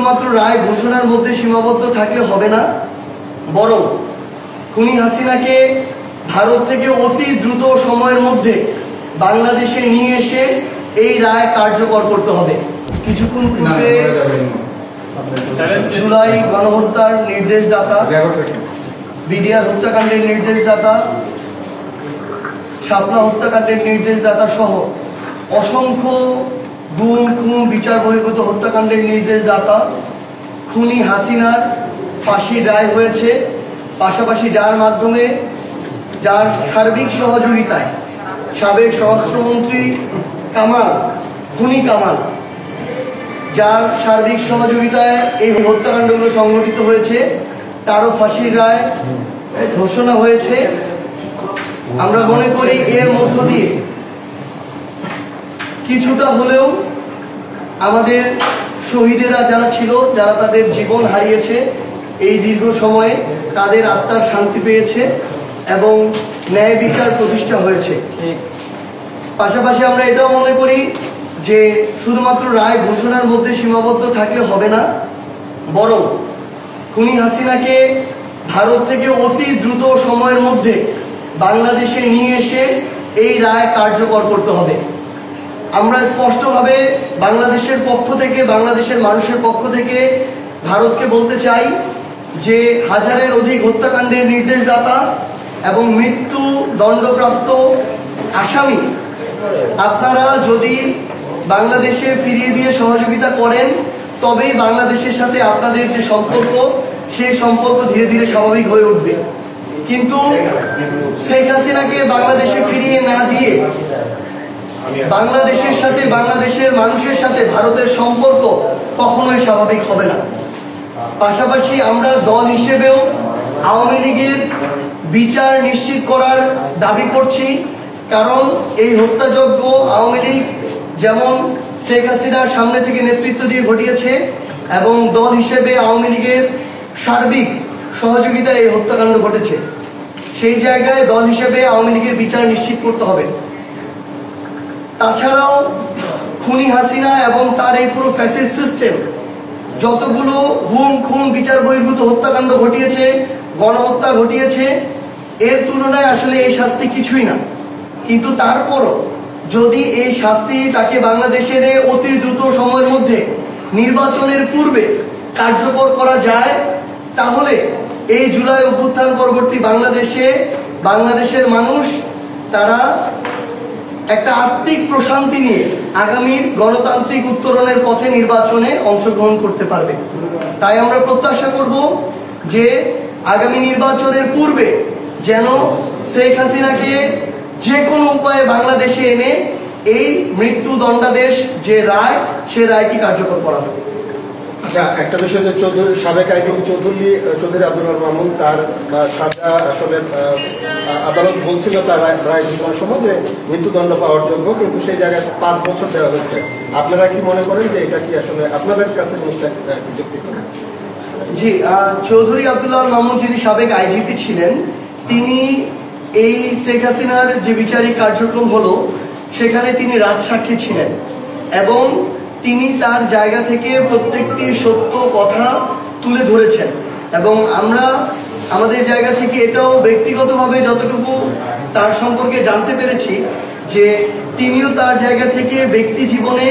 শুধুমাত্র রায় ঘোষণার মধ্যে সীমাবদ্ধ থাকলে হবে না, বরং খুনি হাসিনাকে ভারত থেকে অতি দ্রুত সময়ের মধ্যে বাংলাদেশে নিয়ে এসে এই রায় কার্যকর করতে হবে। কিছুক্ষণ পূর্বে জুলাই গণহত্যার নির্দেশদাতা, বিডিআর হত্যাকাণ্ডের নির্দেশদাতা, শাপলা হত্যাকাণ্ডের নির্দেশদাতা সহ অসংখ্য গুম খুন বিচার বহির্ভূত হত্যাকাণ্ডের নির্দেশদাতা খুনি হাসিনার ফাঁসির রায় হয়েছে। পাশাপাশি যার মাধ্যমে, যার সার্বিক সহযোগিতায় সাবেক স্বরাষ্ট্রমন্ত্রী কামাল, খুনি কামাল, যার সার্বিক সহযোগিতায় এই হত্যাকাণ্ডগুলো সংঘটিত হয়েছে, তারও ফাঁসির রায় ঘোষণা হয়েছে। আমরা মনে করি এর মধ্য দিয়ে কিছুটা হলেও আমাদের শহীদেরা যারা ছিল, যারা তাদের জীবন হারিয়েছে এই দীর্ঘ সময়ে, তাদের আত্মার শান্তি পেয়েছে এবং ন্যায় বিচার প্রতিষ্ঠা হয়েছে। পাশাপাশি আমরা এটাও মনে করি যে শুধুমাত্র রায় ঘোষণার মধ্যে সীমাবদ্ধ থাকলে হবে না, বরং খুনি হাসিনাকে ভারত থেকে অতি দ্রুত সময়ের মধ্যে বাংলাদেশে নিয়ে এসে এই রায় কার্যকর করতে হবে। আমরা স্পষ্টভাবে বাংলাদেশের পক্ষ থেকে, বাংলাদেশের মানুষের পক্ষ থেকে ভারতকে বলতে চাই যে হাজারের অধিক হত্যাকাণ্ডের নির্দেশদাতা এবং মৃত্যু দণ্ডপ্রাপ্ত আসামি আপনারা যদি বাংলাদেশে ফিরিয়ে দিয়ে সহযোগিতা করেন, তবেই বাংলাদেশের সাথে আপনাদের যে সম্পর্ক, সেই সম্পর্ক ধীরে ধীরে স্বাভাবিক হয়ে উঠবে। কিন্তু শেখ হাসিনাকে বাংলাদেশে ফিরিয়ে না দিয়ে বাংলাদেশের সাথে, বাংলাদেশের মানুষের সাথে ভারতের সম্পর্ক কখনোই স্বাভাবিক হবে না। পাশাপাশি আমরা দল হিসেবেও আওয়ামী লীগের বিচার নিশ্চিত করার দাবি করছি, কারণ এই হত্যাযজ্ঞ আওয়ামী লীগ যেমন শেখ হাসিনার সামনে থেকে নেতৃত্ব দিয়ে ঘটিয়েছে এবং দল হিসেবে আওয়ামী লীগের সার্বিক সহযোগিতায় এই হত্যাকাণ্ড ঘটেছে। সেই জায়গায় দল হিসেবে আওয়ামী লীগের বিচার নিশ্চিত করতে হবে। তাছাড়াও খুনি হাসিনা এবং তার এই পুরো ফ্যাসিস্ট সিস্টেম যতগুলো গুম খুন বিচার বহির্ভূত হত্যাকাণ্ড ঘটিয়েছে, গণহত্যা ঘটিয়েছে, এর তুলনায় আসলে এই শাস্তি কিছুই না। কিন্তু তারপরও যদি এই শাস্তি তাকে বাংলাদেশের অতি দ্রুত সময়ের মধ্যে নির্বাচনের পূর্বে কার্যকর করা যায়, তাহলে এই জুলাই অভ্যুত্থান পরবর্তী বাংলাদেশের মানুষ তারা একটা আত্মিক প্রশান্তি নিয়ে আগামীর গণতান্ত্রিক উত্তরণের পথে নির্বাচনে অংশগ্রহণ করতে পারবে। তাই আমরা প্রত্যাশা করব যে আগামী নির্বাচনের পূর্বে যেন শেখ হাসিনাকে যে কোনো উপায়ে বাংলাদেশে এনে এই মৃত্যু দণ্ডাদেশ যে রায়, সে রায়টি কার্যকর করা হবে। আচ্ছা, একটা বিষয় যে সাবেক আইনজীবী চৌধুরী আব্দুল মামুন, তার সাজা আসলে আদালত বলছিল তার রায় ঘোষণার সময় যে মৃত্যুদণ্ড পাওয়ার যোগ্য, কিন্তু সেই জায়গায় 5 বছর দেওয়া হচ্ছে। আপনারা কি মনে করেন যে এটা কি আসলে আপনাদের কাছে জিনিসটা যুক্তিপূর্ণ? জি, চৌধুরী আব্দুল্লাহ মামুন যিনি সাবেক আইজিপি ছিলেন, তিনি এই শেখ হাসিনার যে বিচারিক কার্যক্রম হলো সেখানে তিনি রাজসাক্ষী ছিলেন এবং তিনি তার জায়গা থেকে প্রত্যেকটি সত্য কথা তুলে ধরেছেন। এবং আমরা আমাদের জায়গা থেকে এটাও ব্যক্তিগতভাবে যতটুকু তার সম্পর্কে জানতে পেরেছি যে তিনিও তার জায়গা থেকে ব্যক্তি জীবনে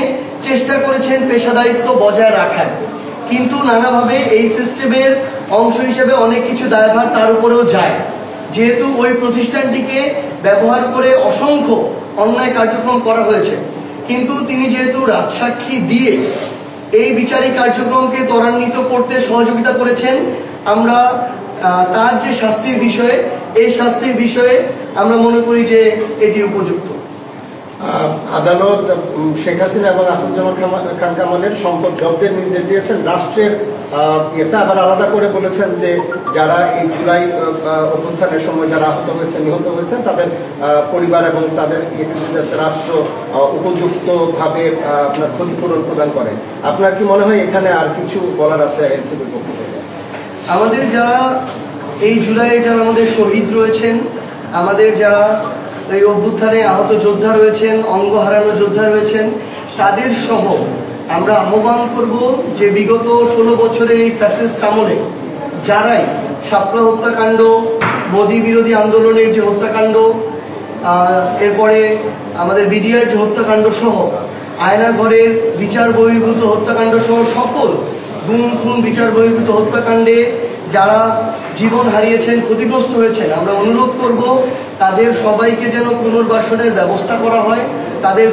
চেষ্টা করেছেন পেশাদারিত্ব বজায় রাখার, কিন্তু নানাভাবে এই সিস্টেমের অংশ হিসেবে অনেক কিছু দায়ভার তার উপরেও যায়। যেহেতু ওই প্রতিষ্ঠানটিকে ব্যবহার করে অসংখ্য অন্যায় কার্যক্রম করা হয়েছে, কিন্তু তিনি যেহেতু রাজসাক্ষী দিয়ে এই বিচারিক কার্যক্রমকে ত্বরান্বিত করতে সহযোগিতা করেছেন, আমরা তার যে শাস্তির বিষয়ে, এই শাস্তির বিষয়ে আমরা মনে করি যে এটি উপযুক্ত। আদালত শেখ হাসিনা এবং আসাদুজ্জামান খান কামালের সম্পদ জব্দের নির্দেশ দিয়েছেন। রাষ্ট্রের এটা আবার আলাদা করে বলেছেন যে যারা এই জুলাই অভ্যুত্থানের সময় যারা আহত হয়েছেন, নিহত হয়েছেন, তাদের পরিবার এবং তাদের রাষ্ট্র উপযুক্তভাবে আপনার ক্ষতিপূরণ প্রদান করে। আপনার কি মনে হয় এখানে আর কিছু বলার আছে এনসিপির পক্ষ থেকে? আমাদের যারা এই জুলাইয়ে যারা আমাদের শহীদ রয়েছেন, আমাদের যারা এই অভ্যুত্থানে আহত যোদ্ধা রয়েছেন, অঙ্গ হারানো যোদ্ধা রয়েছেন, তাদের সহ আমরা আহ্বান করব যে বিগত 16 বছরের এই ফ্যাসিস্ট আমলে যারাই শাপলা হত্যাকাণ্ড, মোদী বিরোধী আন্দোলনের যে হত্যাকাণ্ড, এরপরে আমাদের বিডিআর যে হত্যাকাণ্ড সহ আয়নাঘরের বিচার বহির্ভূত হত্যাকাণ্ড সহ সকল গুম খুন বিচার বহির্ভূত হত্যাকাণ্ডে যারা জীবন হারিয়েছেন, ক্ষতিগ্রস্ত হয়েছেন, আমরা অনুরোধ করব তাদের সবাইকে যেন পুনর্বাসনের ব্যবস্থা করা হয়, তাদের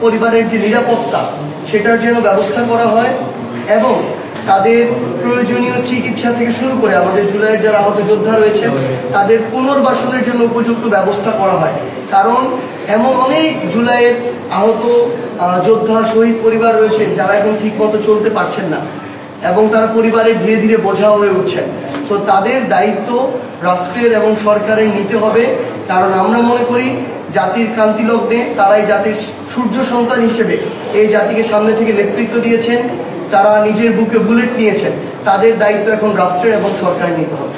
পরিবারের যে নিরাপত্তা সেটার যেন ব্যবস্থা করা হয় এবং তাদের প্রয়োজনীয় চিকিৎসা থেকে শুরু করে আমাদের জুলাইয়ের যারা আহত যোদ্ধা রয়েছেন তাদের পুনর্বাসনের জন্য উপযুক্ত ব্যবস্থা করা হয়। কারণ এমন অনেক জুলাইয়ের আহত যোদ্ধা শহীদ পরিবার রয়েছেন যারা এখন ঠিকমতো চলতে পারছেন না এবং তার পরিবারে ধীরে ধীরে বোঝা হয়ে উঠছেন। তো তাদের দায়িত্ব রাষ্ট্রের এবং সরকারের নিতে হবে, কারণ আমরা মনে করি জাতির ক্রান্তি লগ্নে তারাই জাতির সূর্য সন্তান হিসেবে এই জাতিকে সামনে থেকে নেতৃত্ব দিয়েছেন, তারা নিজের বুকে বুলেট নিয়েছেন, তাদের দায়িত্ব এখন রাষ্ট্রের এবং সরকারের নিতে হবে।